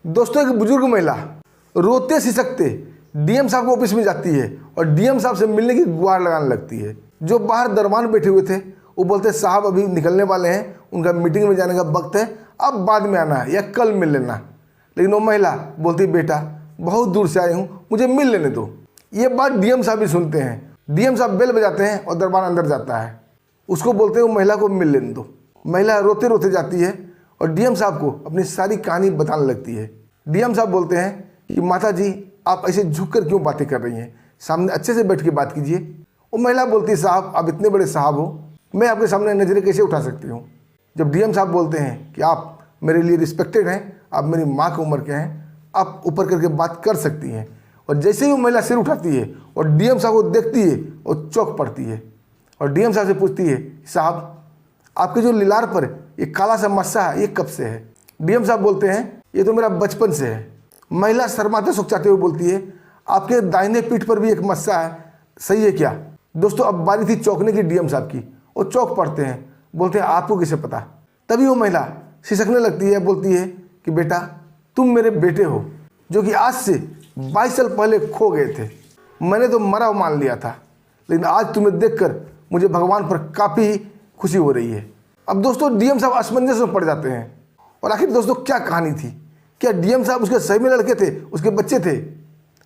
दोस्तों एक बुजुर्ग महिला रोते सिसकते डीएम साहब के ऑफिस में जाती है और डीएम साहब से मिलने की गुहार लगाने लगती है। जो बाहर दरबान बैठे हुए थे वो बोलते साहब अभी निकलने वाले हैं, उनका मीटिंग में जाने का वक्त है, अब बाद में आना है या कल मिल लेना। लेकिन वो महिला बोलती बेटा बहुत दूर से आए हूँ, मुझे मिल लेने दो। ये बात डीएम साहब भी सुनते हैं। डीएम साहब बेल बजाते हैं और दरबान अंदर जाता है। उसको बोलते हैं वो महिला को मिल लेने दो। महिला रोते रोते जाती है और डीएम साहब को अपनी सारी कहानी बताने लगती है। डीएम साहब बोलते हैं कि माता जी आप ऐसे झुक कर क्यों बातें कर रही हैं, सामने अच्छे से बैठ के बात कीजिए। वो महिला बोलती है साहब आप इतने बड़े साहब हो, मैं आपके सामने नज़रें कैसे उठा सकती हूँ। जब डीएम साहब बोलते हैं कि आप मेरे लिए रिस्पेक्टेड हैं, आप मेरी माँ की उम्र के हैं, आप ऊपर करके बात कर सकती हैं। और जैसे ही वो महिला सिर उठाती है और डीएम साहब को देखती है और चौंक पड़ती है और डीएम साहब से पूछती है साहब आपके जो लीलार पर ये काला सा मस्सा है ये कब से है। डीएम साहब बोलते हैं ये तो मेरा बचपन से है। महिला शर्माते सुखचाते हुए बोलती है आपके दाहिने पीठ पर भी एक मस्सा है, सही है क्या। दोस्तों अब बारी थी चौंकने की डीएम साहब की। वो चौंक पड़ते हैं, बोलते हैं आपको किसे पता। तभी वो महिला सिसकने लगती है, बोलती है कि बेटा तुम मेरे बेटे हो जो कि आज से 22 साल पहले खो गए थे। मैंने तो मरा मान लिया था, लेकिन आज तुम्हें देखकर मुझे भगवान पर काफ़ी खुशी हो रही है। अब दोस्तों डीएम साहब असमंजस में पड़ जाते हैं। और आखिर दोस्तों क्या कहानी थी, क्या डीएम साहब उसके सही में लड़के थे, उसके बच्चे थे,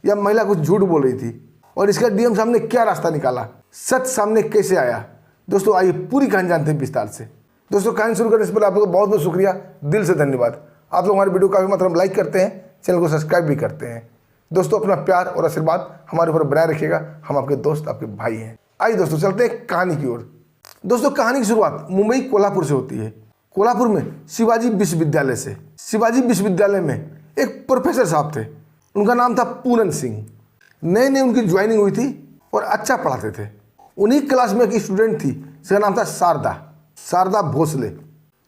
या महिला कुछ झूठ बोल रही थी। और इसका डीएम साहब ने क्या रास्ता निकाला, सच सामने कैसे आया। दोस्तों आइए पूरी कहानी जानते हैं विस्तार से। दोस्तों कहानी शुरू करने से पहले आप लोगों का बहुत बहुत शुक्रिया, दिल से धन्यवाद। आप लोग हमारे वीडियो काफ़ी मात्रा में लाइक करते हैं, चैनल को सब्सक्राइब भी करते हैं। दोस्तों अपना प्यार और आशीर्वाद हमारे ऊपर बनाए रखिएगा, हम आपके दोस्त आपके भाई हैं। आइए दोस्तों चलते हैं कहानी की ओर। दोस्तों कहानी की शुरुआत मुंबई कोल्हापुर से होती है। कोल्हापुर में शिवाजी विश्वविद्यालय से। शिवाजी विश्वविद्यालय में एक प्रोफेसर साहब थे, उनका नाम था पूरन सिंह। नए नए उनकी ज्वाइनिंग हुई थी और अच्छा पढ़ाते थे। उन्हीं क्लास में एक स्टूडेंट थी जिसका नाम था शारदा भोसले।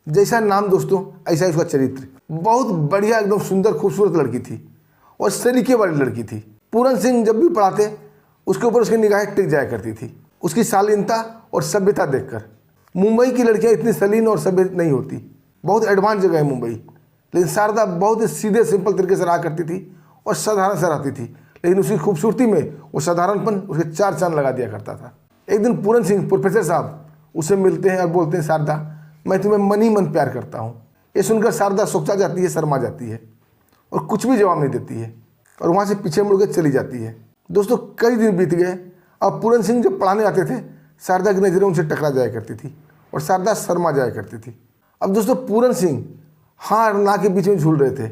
जैसा नाम दोस्तों ऐसा ही उसका चरित्र। बहुत बढ़िया एकदम सुंदर खूबसूरत लड़की थी और सलीके वाली लड़की थी। पूरन सिंह जब भी पढ़ाते उसके ऊपर उसकी निगाहें टिक जाया करती थी। उसकी शालीनता और सभ्यता देखकर। मुंबई की लड़कियां इतनी शालीन और सभ्य नहीं होती, बहुत एडवांस जगह है मुंबई। लेकिन शारदा बहुत ही सीधे सिंपल तरीके से रहा करती थी और साधारण से रहती थी, लेकिन उसकी खूबसूरती में वो साधारणपन उसके चार चांद लगा दिया करता था। एक दिन पूरन सिंह प्रोफेसर साहब उससे मिलते हैं और बोलते हैं शारदा मैं तुम्हें मन ही मन प्यार करता हूँ। ये सुनकर शारदा सोचा जाती है, शर्मा जाती है और कुछ भी जवाब नहीं देती है और वहाँ से पीछे मुड़ के चली जाती है। दोस्तों कई दिन बीत गए। अब पूरन सिंह जब पढ़ाने आते थे शारदा की नज़रें उनसे टकरा जाया करती थी और शारदा शर्मा जाया करती थी। अब दोस्तों पूरन सिंह हाँ और ना के बीच में झूल रहे थे।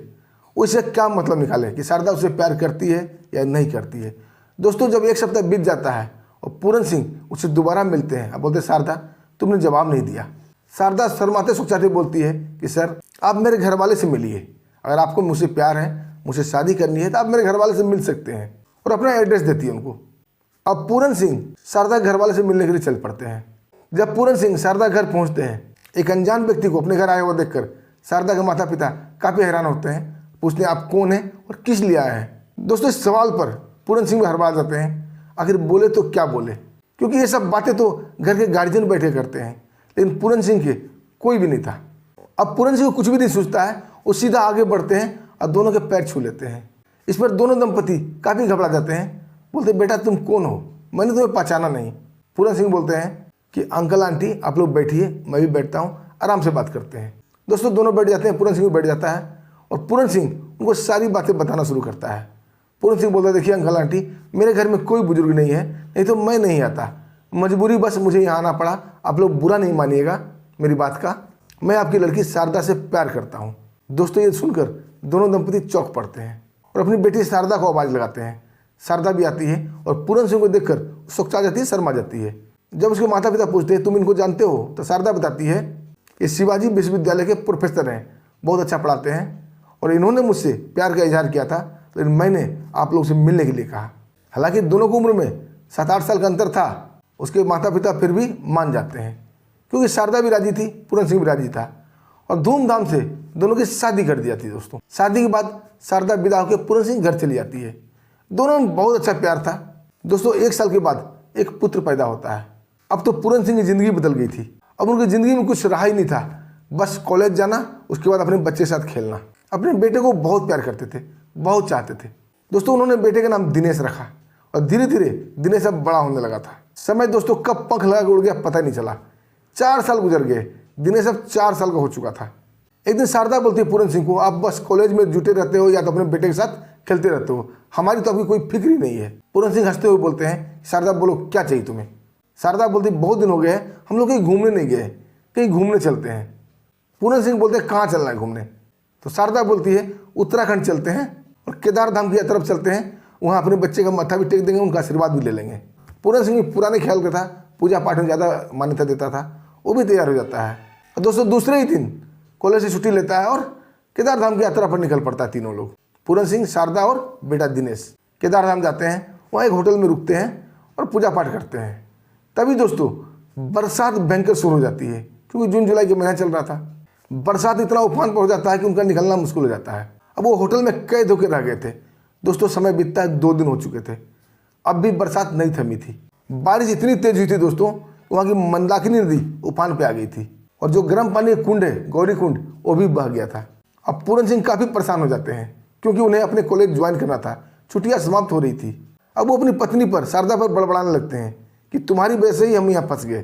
वो इससे क्या मतलब निकाले कि शारदा उससे प्यार करती है या नहीं करती है। दोस्तों जब एक सप्ताह बीत जाता है और पूरन सिंह उससे दोबारा मिलते हैं, अब बोलते शारदा तुमने जवाब नहीं दिया। शारदा शर्माते सुखचाते बोलती है कि सर आप मेरे घर वाले से मिलिए, अगर आपको मुझसे प्यार है, मुझसे शादी करनी है तो आप मेरे घर वाले से मिल सकते हैं। और अपना एड्रेस देती है उनको। अब पूरन सिंह शारदा घर वाले से मिलने के लिए चल पड़ते हैं। जब पूरन सिंह शारदा घर पहुंचते हैं, एक अनजान व्यक्ति को अपने घर आया हुआ देखकर शारदा के माता पिता काफ़ी हैरान होते हैं, पूछते हैं आप कौन हैं और किस लिए आए हैं। दोस्तों इस सवाल पर पूरन सिंह भी हड़बड़ा जाते हैं, आखिर बोले तो क्या बोले, क्योंकि ये सब बातें तो घर के गार्जियन बैठे करते हैं, लेकिन पूरन सिंह के कोई भी नहीं था। अब पूरन सिंह कुछ भी नहीं सोचता है, वो सीधा आगे बढ़ते हैं और दोनों के पैर छू लेते हैं। इस पर दोनों दंपति काफ़ी घबरा जाते हैं, बोलते बेटा तुम कौन हो, मैंने तुम्हें पहचाना नहीं। पूरन सिंह बोलते हैं कि अंकल आंटी आप लोग बैठिए, मैं भी बैठता हूँ, आराम से बात करते हैं। दोस्तों दोनों बैठ जाते हैं, पूरन सिंह भी बैठ जाता है और पूरन सिंह उनको सारी बातें बताना शुरू करता है। पूरन सिंह बोलता है देखिए अंकल आंटी मेरे घर में कोई बुजुर्ग नहीं है, नहीं तो मैं नहीं आता, मजबूरी बस मुझे यहाँ आना पड़ा, आप लोग बुरा नहीं मानिएगा मेरी बात का, मैं आपकी लड़की शारदा से प्यार करता हूँ। दोस्तों ये सुनकर दोनों दंपति चौंक पड़ते हैं और अपनी बेटी शारदा को आवाज़ लगाते हैं। शारदा भी आती है और पूरन सिंह को देखकर सुखचा जाती है, शर्मा जाती है। जब उसके माता पिता पूछते हैं तुम इनको जानते हो, तो शारदा बताती है ये शिवाजी विश्वविद्यालय के प्रोफेसर हैं, बहुत अच्छा पढ़ाते हैं और इन्होंने मुझसे प्यार का इजहार किया था, लेकिन मैंने आप लोग से मिलने के लिए कहा। हालांकि दोनों की उम्र में 7-8 साल का अंतर था, उसके माता पिता फिर भी मान जाते हैं क्योंकि शारदा भी राजी थी, पूरन सिंह भी राजी था और धूमधाम से दोनों की शादी कर दी जाती है। दोस्तों शादी के बाद शारदा विदा होकर पूरन सिंह घर चली जाती है। दोनों में बहुत अच्छा प्यार था। दोस्तों 1 साल के बाद एक पुत्र पैदा होता है। अब तो पूरन सिंह की ज़िंदगी बदल गई थी। अब उनकी ज़िंदगी में कुछ रहा ही नहीं था, बस कॉलेज जाना, उसके बाद अपने बच्चे के साथ खेलना। अपने बेटे को बहुत प्यार करते थे, बहुत चाहते थे। दोस्तों उन्होंने बेटे का नाम दिनेश रखा और धीरे धीरे दिनेश अब बड़ा होने लगा था। समय दोस्तों कब पंख लगा के उड़ गया पता नहीं चला। 4 साल गुजर गए। दिनेश अब 4 साल का हो चुका था। एक दिन शारदा बोलती है पूरन सिंह को, आप बस कॉलेज में जुटे रहते हो या तो अपने बेटे के साथ खेलते रहते हो, हमारी तो अभी कोई फिक्र ही नहीं है। पूरन सिंह हंसते हुए बोलते हैं, शारदा बोलो क्या चाहिए तुम्हें। शारदा बोलती बहुत दिन हो गए हम लोग कहीं घूमने नहीं गए, कहीं घूमने चलते हैं। पूरन सिंह बोलते हैं कहाँ चलना है घूमने। तो शारदा बोलती है उत्तराखंड चलते हैं और केदार धाम की तरफ चलते हैं, वहाँ अपने बच्चे का मत्था भी टेक देंगे, उनका आशीर्वाद भी ले लेंगे। पूरन सिंह पुराने ख्याल का था, पूजा पाठ में ज़्यादा मान्यता देता था, वो भी तैयार हो जाता है। और दोस्तों दूसरे ही दिन कॉलेज से छुट्टी लेता है और केदार धाम की यात्रा पर निकल पड़ता है तीनों लोग, पूरन सिंह, शारदा और बेटा दिनेश। केदार धाम जाते हैं, वहाँ एक होटल में रुकते हैं और पूजा पाठ करते हैं। तभी दोस्तों बरसात भयंकर शुरू हो जाती है, क्योंकि जून जुलाई का महीना चल रहा था। बरसात इतना उफान पर हो जाता है कि उनका निकलना मुश्किल हो जाता है। अब वो होटल में कैद होकर रह गए थे। दोस्तों समय बीतता है, 2 दिन हो चुके थे, अब भी बरसात नहीं थमी थी। बारिश इतनी तेज हुई थी दोस्तों, वहाँ की मंदाकिनी नदी उफान पे आ गई थी और जो गर्म पानी का कुंड है गौरी कुंड, वो भी बह गया था। अब पूरन सिंह काफ़ी परेशान हो जाते हैं, क्योंकि उन्हें अपने कॉलेज ज्वाइन करना था, छुट्टियाँ समाप्त हो रही थी। अब वो अपनी पत्नी पर, शारदा पर बड़बड़ाने लगते हैं कि तुम्हारी वजह से ही हम यहाँ फंस गए,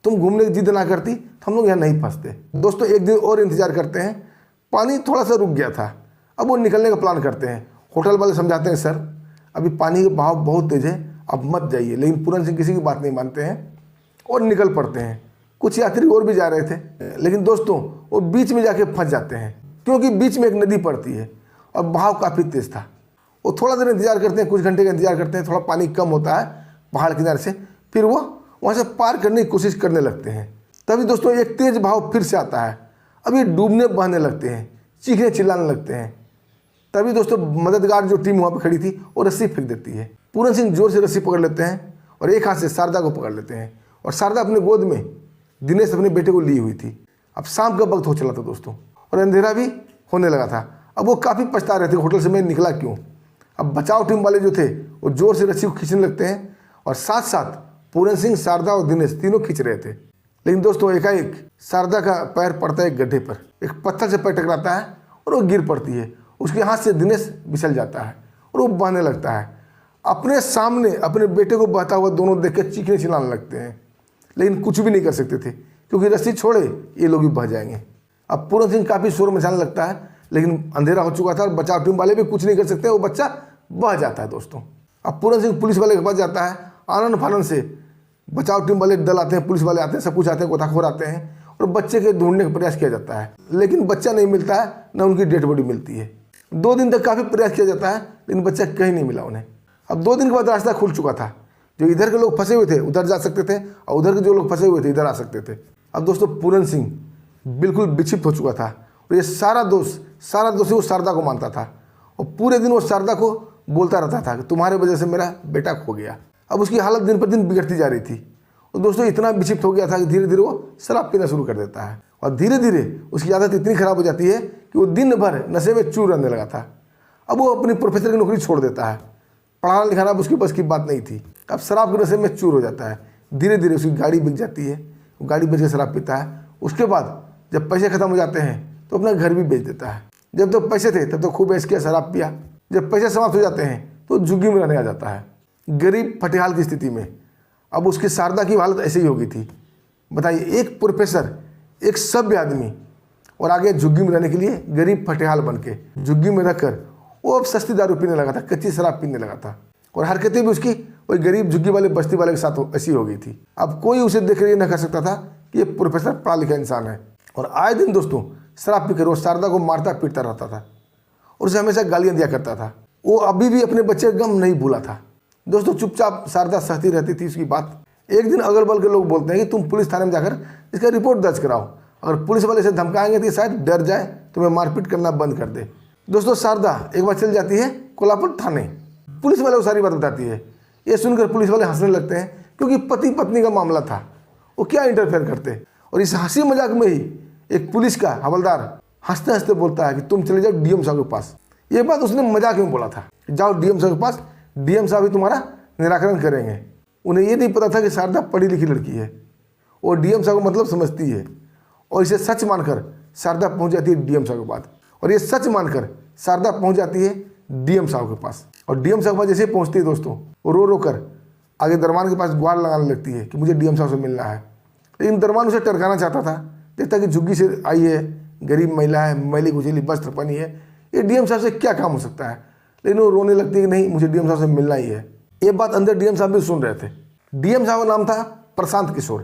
तुम घूमने की जिद ना करती तो हम लोग यहाँ नहीं फंसते। दोस्तों एक दिन और इंतजार करते हैं, पानी थोड़ा सा रुक गया था। अब वो निकलने का प्लान करते हैं। होटल वाले समझाते हैं सर अभी पानी का बहाव बहुत तेज है, अब मत जाइए, लेकिन पूरन सिंह किसी की बात नहीं मानते हैं और निकल पड़ते हैं। कुछ यात्री और भी जा रहे थे, लेकिन दोस्तों वो बीच में जाके फंस जाते हैं, क्योंकि बीच में एक नदी पड़ती है और बहाव काफ़ी तेज था। वो थोड़ा देर इंतजार करते हैं, कुछ घंटे का इंतजार करते हैं, थोड़ा पानी कम होता है पहाड़ किनारे से, फिर वो वहाँ से पार करने की कोशिश करने लगते हैं। तभी दोस्तों एक तेज बहाव फिर से आता है। अब ये डूबने बहने लगते हैं, चीखने चिल्लाने लगते हैं। तभी दोस्तों मददगार जो टीम वहाँ पर खड़ी थी वो रस्सी फेंक देती है। पूरन सिंह जोर से रस्सी पकड़ लेते हैं और एक हाथ से शारदा को पकड़ लेते हैं और शारदा अपने गोद में दिनेश अपने बेटे को ली हुई थी। अब शाम का वक्त हो चला था दोस्तों और अंधेरा भी होने लगा था। अब वो काफ़ी पछता रहे थे होटल से मैं निकला क्यों। अब बचाव टीम वाले जो थे वो जोर से रस्सी को खींचने लगते हैं और साथ साथ पूरन सिंह, शारदा और दिनेश तीनों खींच रहे थे। लेकिन दोस्तों एकाएक शारदा का पैर पड़ता है एक गड्ढे पर, एक पत्थर से पैर टकराता है और वो गिर पड़ती है। उसके हाथ से दिनेश फिसल जाता है और वो बहने लगता है। अपने सामने अपने बेटे को बहता हुआ दोनों देख कर चीखने चिल्लाने लगते हैं, लेकिन कुछ भी नहीं कर सकते थे, क्योंकि रस्सी छोड़े ये लोग भी बह जाएंगे। अब पूरन सिंह काफ़ी शोर मचाने लगता है, लेकिन अंधेरा हो चुका था और बचाव टीम वाले भी कुछ नहीं कर सकते, वो बच्चा बह जाता है दोस्तों। अब पूरन सिंह पुलिस वाले के पास जाता है। आनंद फानंद से बचाव टीम वाले दल आते हैं, पुलिस वाले आते हैं, सब कुछ आते हैं, गोताखोर आते हैं और बच्चे के ढूंढने का प्रयास किया जाता है, लेकिन बच्चा नहीं मिलता है, न उनकी डेड बॉडी मिलती है। 2 दिन तक काफ़ी प्रयास किया जाता है, लेकिन बच्चा कहीं नहीं मिला उन्हें। अब 2 दिन के बाद रास्ता खुल चुका था, जो इधर के लोग फंसे हुए थे उधर जा सकते थे और उधर के जो लोग फंसे हुए थे इधर आ सकते थे। अब दोस्तों पूरन सिंह बिल्कुल विक्षिप्त हो चुका था और ये सारा दोष वो शारदा को मानता था और पूरे दिन वो शारदा को बोलता रहता था कि तुम्हारे वजह से मेरा बेटा खो गया। अब उसकी हालत दिन पर दिन बिगड़ती जा रही थी और दोस्तों इतना विक्षिप्त हो गया था कि धीरे धीरे वो शराब पीना शुरू कर देता है और धीरे धीरे उसकी आदत इतनी खराब हो जाती है कि वो दिन भर नशे में चूर रहने लगा था। अब वो अपनी प्रोफेसर की नौकरी छोड़ देता है, पढ़ाना लिखाना अब उसकी बस की बात नहीं थी। अब शराब के नशे में चूर हो जाता है। धीरे धीरे उसकी गाड़ी बिक जाती है, वो गाड़ी बेच के शराब पीता है। उसके बाद जब पैसे खत्म हो जाते हैं तो अपना घर भी बेच देता है। जब तो पैसे थे तब तो खूब ऐश किया, शराब पिया। जब पैसे समाप्त हो जाते हैं तो झुग्गी में रहने आ जाता है, गरीब फटेहाल की स्थिति में। अब उसकी शारदा की हालत ऐसे ही हो गई थी। बताइए, एक प्रोफेसर, एक सभ्य आदमी और आगे झुग्गी में रहने के लिए गरीब फटेहाल बन के झुग्गी में रहकर वो अब सस्ती दारू पीने लगा था, कच्ची शराब पीने लगा था और हरकतें भी उसकी वही गरीब झुग्गी वाले बस्ती वाले के साथ ऐसी हो गई थी। अब कोई उसे देख कर ये न कर सकता था कि ये प्रोफेसर पढ़ा लिखा इंसान है और आए दिन दोस्तों शराब पीकर वो शारदा को मारता पीटता रहता था और उसे हमेशा गालियाँ दिया करता था। वो अभी भी अपने बच्चे का गम नहीं भूला था। दोस्तों चुपचाप शारदा सहती रहती थी उसकी बात। एक दिन अगल बगल के लोग बोलते हैं कि तुम पुलिस थाने में जाकर इसका रिपोर्ट दर्ज कराओ, अगर पुलिस वाले इसे धमकाएंगे तो शायद डर जाए, तुम्हें मारपीट करना बंद कर दे। दोस्तों शारदा एक बार चल जाती है कोल्हापुर थाने, पुलिस वाले को सारी बात बताती है। ये सुनकर पुलिस वाले हंसने लगते हैं, क्योंकि पति पत्नी का मामला था, वो क्या इंटरफेयर करते। और इस हंसी मजाक में ही एक पुलिस का हवलदार हंसते हंसते बोलता है कि तुम चले जाओ डीएम साहब के पास। ये बात उसने मजाक में बोला था, जाओ डीएम साहब के पास, डीएम साहब ही तुम्हारा निराकरण करेंगे। उन्हें ये नहीं पता था कि शारदा पढ़ी लिखी लड़की है और डीएम साहब को मतलब समझती है और इसे सच मानकर शारदा पहुंच जाती है डीएम साहब के पास और ये सच मानकर शारदा पहुंच जाती है डीएम साहब के पास। और डीएम साहब के पास जैसे ही पहुंचती है दोस्तों, वो रो रो कर आगे दरबान के पास गुहार लगाने लगती है कि मुझे डीएम साहब से मिलना है। लेकिन दरबान उसे टरकाना चाहता था, देखता कि झुग्गी से आई है, गरीब महिला है, मैली कुचेली वस्त्र पहनी है, ये डीएम साहब से क्या काम हो सकता है। लेकिन वो रोने लगती है कि नहीं, मुझे डीएम साहब से मिलना ही है। ये बात अंदर डीएम साहब भी सुन रहे थे। डीएम साहब का नाम था प्रशांत किशोर।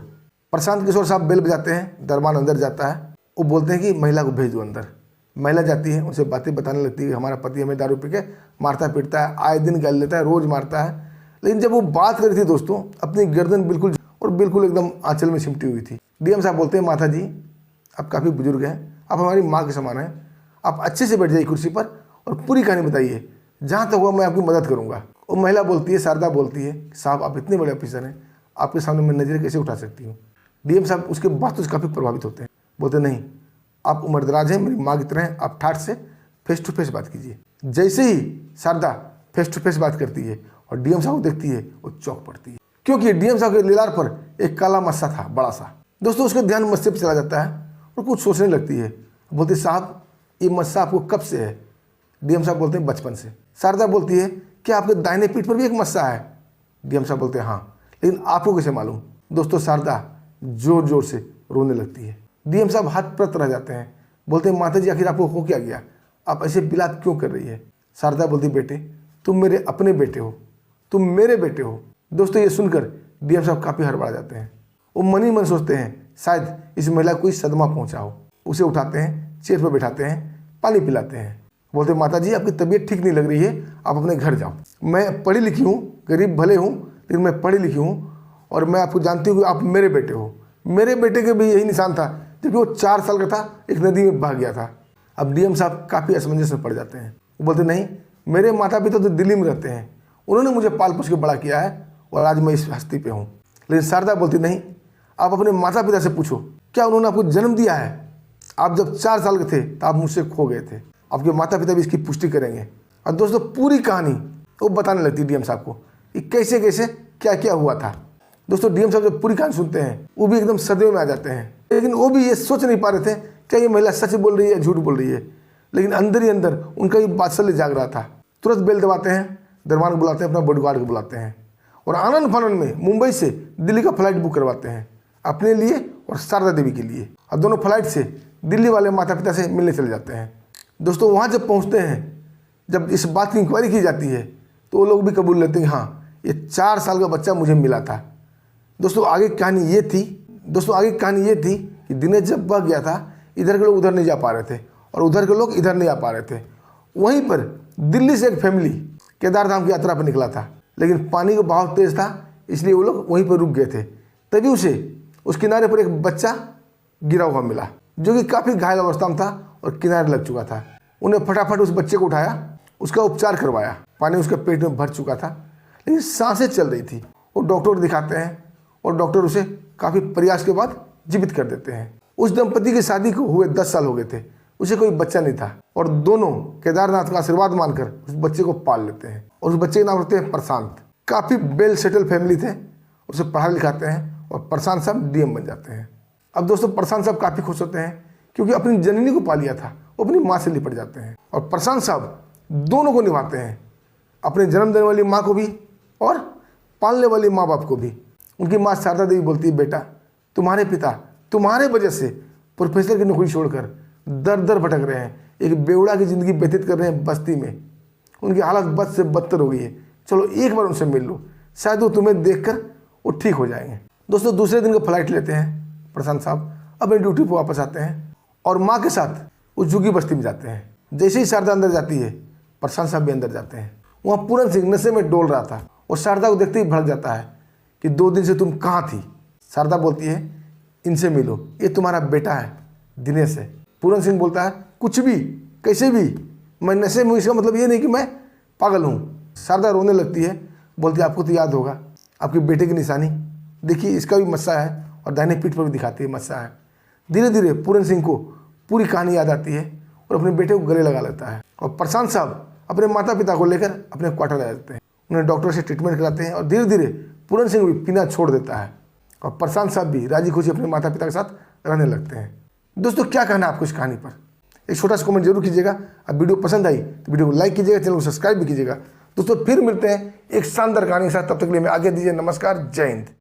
प्रशांत किशोर साहब बेल बजाते हैं, दरबान अंदर जाता है। वो बोलते हैं कि महिला को भेज दो अंदर। महिला जाती है, उनसे बातें बताने लगती है कि हमारा पति हमें दारू पी के मारता पीटता है, आए दिन गाली लेता है, रोज़ मारता है। लेकिन जब वो बात कर रही थी दोस्तों, अपनी गर्दन बिल्कुल एकदम आंचल में सिमटी हुई थी। डीएम साहब बोलते हैं, माता जी आप काफ़ी बुजुर्ग हैं, आप हमारी माँ के समान हैं, आप अच्छे से बैठ जाइए कुर्सी पर और पूरी कहानी बताइए, जहाँ तक हुआ मैं आपकी मदद करूँगा। वो महिला बोलती है, शारदा बोलती है, साहब आप इतने बड़े ऑफिसर हैं, आपके सामने मैं नज़रें कैसे उठा सकती हूँ। डीएम साहब उसके बातों से काफ़ी प्रभावित होते हैं, बोलते नहीं, आप उम्रदराज हैं, मेरी माँ की तरह हैं, आप ठाठ से फेस टू फेस बात कीजिए। जैसे ही शारदा फेस टू फेस बात करती है और डीएम साहब को देखती है, वो चौंक पड़ती है, क्योंकि डीएम साहब के लीलार पर एक काला मस्सा था, बड़ा सा। दोस्तों उसका ध्यान मस्से पर चला जाता है और कुछ सोचने लगती है। बोलती साहब ये मस्सा आपको कब से है। डीएम साहब बोलते हैं बचपन से। शारदा बोलती है क्या आपके दाहिने पीठ पर भी एक मस्सा है। डीएम साहब बोलते हैं हाँ, लेकिन आपको कैसे मालूम। दोस्तों शारदा जोर जोर से रोने लगती है। डीएम साहब हाथ प्रत रह जाते हैं, बोलते हैं माता जी आखिर आपको हो क्या गया, आप ऐसे बिलाप क्यों कर रही है। शारदा बोलती बेटे तुम मेरे अपने बेटे हो, तुम मेरे बेटे हो। दोस्तों ये सुनकर डीएम साहब काफ़ी हड़बड़ा जाते हैं। वो मन ही मन सोचते हैं शायद इस महिला को कोई सदमा पहुंचा हो। उसे उठाते हैं, चेयर पर बैठाते हैं, पानी पिलाते हैं। बोलते माता जी आपकी तबीयत ठीक नहीं लग रही है, आप अपने घर जाओ। मैं पढ़ी लिखी हूँ, गरीब भले हूँ, लेकिन मैं पढ़ी लिखी हूँ और मैं आपको जानती हूँ कि आप मेरे बेटे हो। मेरे बेटे के भी यही निशान था, जबकि वो 4 साल का था, एक नदी में बह गया था। अब डीएम साहब काफ़ी असमंजस में पड़ जाते हैं। वो बोलते नहीं, मेरे माता पिता तो दिल्ली में रहते हैं, उन्होंने मुझे पाल पोस के बड़ा किया है और आज मैं इस हस्ती पे हूँ। लेकिन शारदा बोलती नहीं, आप अपने माता पिता से पूछो क्या उन्होंने आपको जन्म दिया है। आप जब 4 साल के थे तो आप मुझसे खो गए थे, आपके माता पिता भी इसकी पुष्टि करेंगे। और दोस्तों पूरी कहानी वो बताने लगती है डीएम साहब को कि कैसे कैसे क्या क्या हुआ था। दोस्तों डीएम साहब जब पूरी कहानी सुनते हैं वो भी एकदम सदमे में आ जाते हैं, लेकिन वो भी ये सोच नहीं पा रहे थे क्या ये महिला सच बोल रही है या झूठ बोल रही है। लेकिन अंदर ही अंदर उनका ये बात्सल्य जाग रहा था। तुरंत बेल दबाते हैं, दरबान को बुलाते हैं, अपना बॉडीगार्ड को बुलाते हैं और आनंद फानंद में मुंबई से दिल्ली का फ्लाइट बुक करवाते हैं अपने लिए और शारदा देवी के लिए। और दोनों फ्लाइट से दिल्ली वाले माता पिता से मिलने चले जाते हैं। दोस्तों वहाँ जब पहुँचते हैं, जब इस बात की इंक्वायरी की जाती है तो वो लोग भी कबूल लेते हैं कि हाँ ये 4 साल का बच्चा मुझे मिला था। दोस्तों आगे की कहानी ये थी कि दिनेश जब बह गया था, इधर के लोग उधर नहीं जा पा रहे थे और उधर के लोग इधर नहीं आ पा रहे थे। वहीं पर दिल्ली से एक फैमिली केदारधाम की यात्रा पर निकला था, लेकिन पानी का बहाव तेज था, इसलिए वो लोग वहीं पर रुक गए थे। तभी उसे उस किनारे पर एक बच्चा गिरा हुआ मिला, जो कि काफ़ी घायल अवस्था में था और किनारे लग चुका था। उन्हें फटाफट उस बच्चे को उठाया, उसका उपचार करवाया। पानी उसके पेट में भर चुका था, लेकिन सांसें चल रही थी। वो डॉक्टर को दिखाते हैं और डॉक्टर उसे काफ़ी प्रयास के बाद जीवित कर देते हैं। उस दंपति की शादी को हुए 10 साल हो गए थे, उसे कोई बच्चा नहीं था और दोनों केदारनाथ का आशीर्वाद मानकर उस बच्चे को पाल लेते हैं और उस बच्चे के नाम रखते हैं प्रशांत। काफ़ी वेल सेटल फैमिली थे, उसे पढ़ा लिखाते हैं और प्रशांत साहब डीएम बन जाते हैं। अब दोस्तों प्रशांत साहब काफ़ी खुश होते हैं क्योंकि अपनी जननी को पा लिया था, वो अपनी माँ से लिपट जाते हैं और प्रशांत साहब दोनों को निभाते हैं, अपने जन्म देने वाली माँ को भी और पालने वाली माँ बाप को भी। उनकी माँ शारदा देवी बोलती है बेटा तुम्हारे पिता तुम्हारे वजह से प्रोफेसर की नौकरी छोड़कर दर दर भटक रहे हैं, एक बेवड़ा की ज़िंदगी व्यतीत कर रहे हैं बस्ती में। उनकी हालत बद से बदतर हो गई है, चलो एक बार उनसे मिल लो, शायद वो तुम्हें देखकर वो ठीक हो जाएंगे। दोस्तों दूसरे दिन का फ्लाइट लेते हैं प्रशांत साहब, अपनी ड्यूटी पर वापस आते हैं और माँ के साथ उस झुग्गी बस्ती में जाते हैं। जैसे ही शारदा अंदर जाती है, प्रशांत साहब भी अंदर जाते हैं। वहाँ पूरन सिंह नशे में डोल रहा था और शारदा को देखते ही भड़क जाता है कि 2 दिन से तुम कहाँ थी। शारदा बोलती है इनसे मिलो, ये तुम्हारा बेटा है दिनेश है। पूरन सिंह बोलता है कुछ भी कैसे भी, मैं नशे में हूँ, इसका मतलब ये नहीं कि मैं पागल हूँ। शारदा रोने लगती है, बोलती है आपको तो याद होगा आपके बेटे की निशानी, देखिए इसका भी मस्सा है और दाहिने पीठ पर भी दिखाती है मस्सा है। धीरे धीरे पूरन सिंह को पूरी कहानी याद आती है और अपने बेटे को गले लगा लेता है और प्रशांत साहब अपने माता पिता को लेकर अपने क्वार्टर आ जाते हैं। उन्हें डॉक्टर से ट्रीटमेंट कराते हैं और धीरे धीरे पूरन सिंह भी पीना छोड़ देता है और प्रशांत साहब भी राजी खुशी अपने माता पिता के साथ रहने लगते हैं। दोस्तों क्या कहना है आपको इस कहानी पर। एक छोटा सा कमेंट जरूर कीजिएगा। अब वीडियो पसंद आई तो वीडियो को लाइक कीजिएगा, चैनल को सब्सक्राइब भी कीजिएगा। दोस्तों फिर मिलते हैं एक शानदार कहानी के साथ, तब तक के लिए मैं आगे दीजिए, नमस्कार, जय हिंद।